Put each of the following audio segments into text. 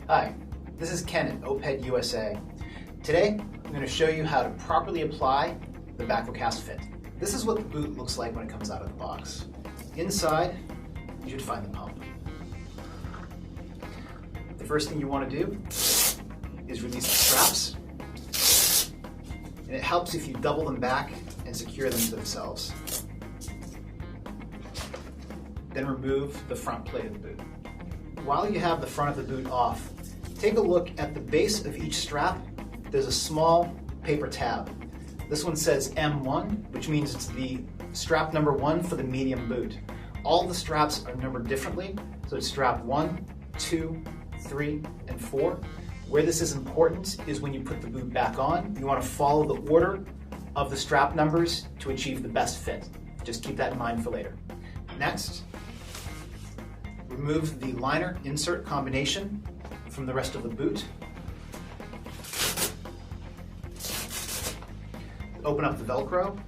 Hi, this is Ken at OPED USA. Today, I'm going to show you how to properly apply the Baco캐s트 fit. This is what the boot looks like when it comes out of the box. Inside, you should find the pump. The first thing you want to do is release the straps. And it helps if you double them back and secure them to themselves. Then remove the front plate of the boot. While you have the front of the boot off, take a look at the base of each strap. There's a small paper tab. This one says M1, which means it's the strap number 1 for the medium boot. All the straps are numbered differently, so it's strap 1, 2, 3, and 4. Where this is important is when you put the boot back on, you want to follow the order of the strap numbers to achieve the best fit. Just keep that in mind for later. Next, remove the liner insert combination from the rest of the boot. Open up the Velcro,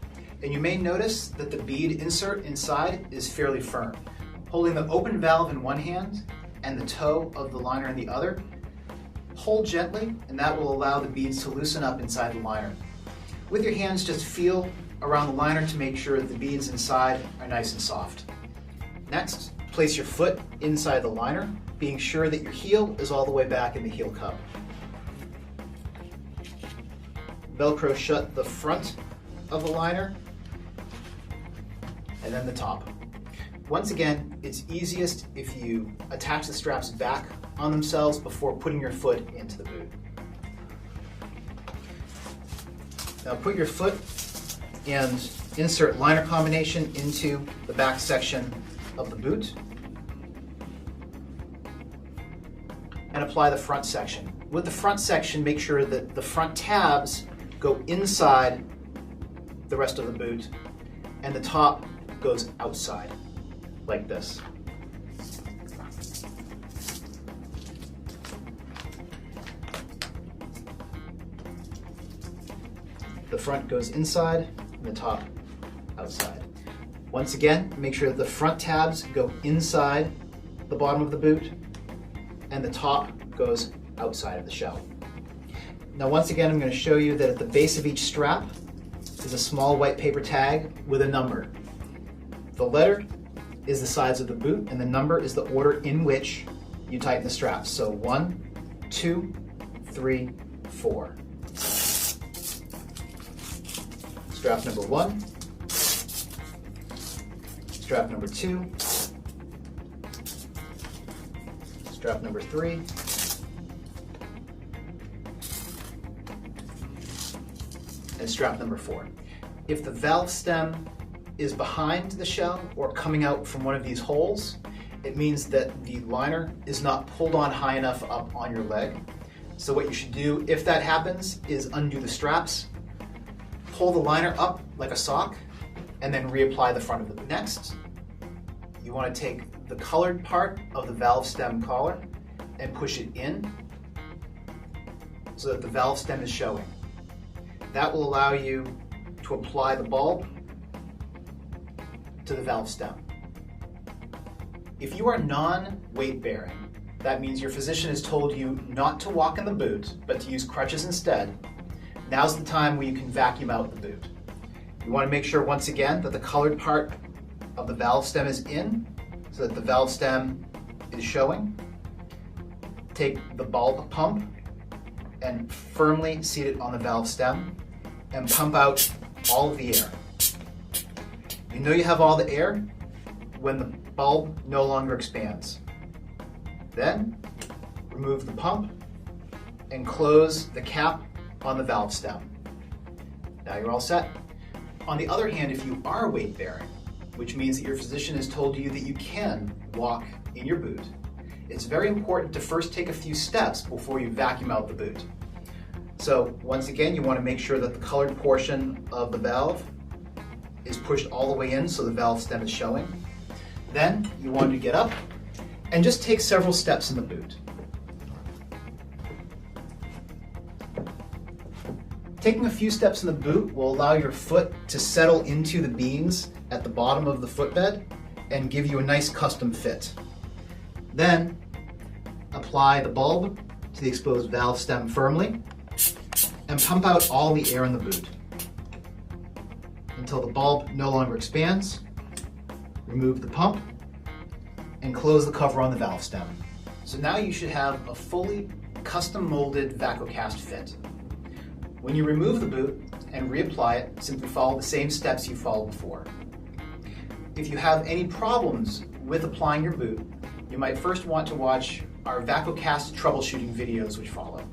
and you may notice that the bead insert inside is fairly firm. Holding the open valve in one hand and the toe of the liner in the other, hold gently, and that will allow the beads to loosen up inside the liner. With your hands, just feel around the liner to make sure that the beads inside are nice and soft. Next, place your foot inside the liner, being sure that your heel is all the way back in the heel cup. Velcro shut the front of the liner and then the top. Once again, it's easiest if you attach the straps back on themselves before putting your foot into the boot. Now put your foot and insert liner combination into the back section of the boot and apply the front section. With the front section, make sure that the front tabs go inside the rest of the boot and the top goes outside, like this. The front goes inside and the top outside. Once again, make sure that the front tabs go inside the bottom of the boot and the top goes outside of the shell. Now once again, I'm going to show you that at the base of each strap is a small white paper tag with a number. The letter is the size of the boot and the number is the order in which you tighten the straps. So 1, 2, 3, 4. Strap number 1, strap number 2, strap number 3, and strap number 4. If the valve stem is behind the shell or coming out from one of these holes, it means that the liner is not pulled on high enough up on your leg. So what you should do if that happens is undo the straps, pull the liner up like a sock, and then reapply the front of the boot. Next, you want to take the colored part of the valve stem collar and push it in so that the valve stem is showing. That will allow you to apply the bulb to the valve stem. If you are non-weight bearing, that means your physician has told you not to walk in the boot, but to use crutches instead. Now's the time where you can vacuum out the boot. You want to make sure once again that the colored part of the valve stem is in so that the valve stem is showing. Take the bulb pump and firmly seat it on the valve stem and pump out all of the air. You know you have all the air when the bulb no longer expands. Then remove the pump and close the cap on the valve stem. Now you're all set. On the other hand, if you are weight bearing, which means that your physician has told you that you can walk in your boot, it's very important to first take a few steps before you vacuum out the boot. So once again, you want to make sure that the colored portion of the valve is pushed all the way in so the valve stem is showing. Then you want to get up and just take several steps in the boot. Taking a few steps in the boot will allow your foot to settle into the beams at the bottom of the footbed and give you a nice custom fit. Then apply the bulb to the exposed valve stem firmly and pump out all the air in the boot until the bulb no longer expands. Remove the pump and close the cover on the valve stem. So now you should have a fully custom molded VacoCast fit. When you remove the boot and reapply it, simply follow the same steps you followed before. If you have any problems with applying your boot, you might first want to watch our VacoCast troubleshooting videos which follow.